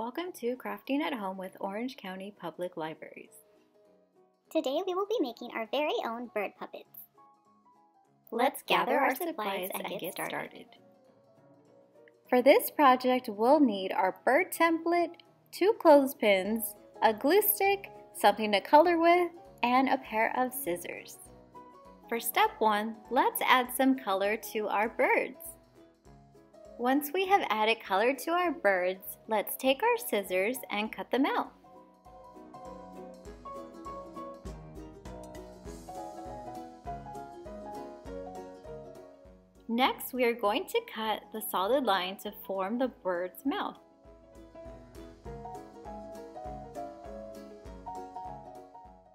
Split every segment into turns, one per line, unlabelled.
Welcome to Crafting at Home with Orange County Public Libraries.
Today we will be making our very own bird puppets.
Let's gather our supplies and get started. For this project, we'll need our bird template, 2 clothespins, a glue stick, something to color with, and a pair of scissors. For step 1, let's add some color to our birds. Once we have added color to our birds, let's take our scissors and cut them out. Next, we are going to cut the solid line to form the bird's mouth.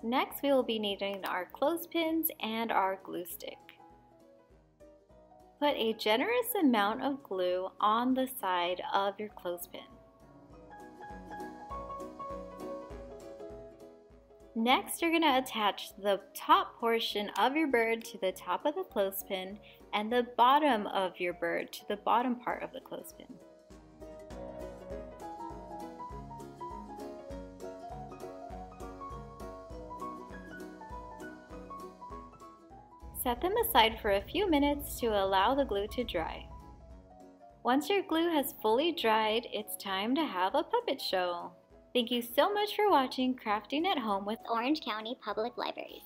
Next, we will be needing our clothespins and our glue stick. Put a generous amount of glue on the side of your clothespin. Next, you're going to attach the top portion of your bird to the top of the clothespin and the bottom of your bird to the bottom part of the clothespin. Set them aside for a few minutes to allow the glue to dry. Once your glue has fully dried, it's time to have a puppet show. Thank you so much for watching Crafting at Home with
Orange County Public Libraries.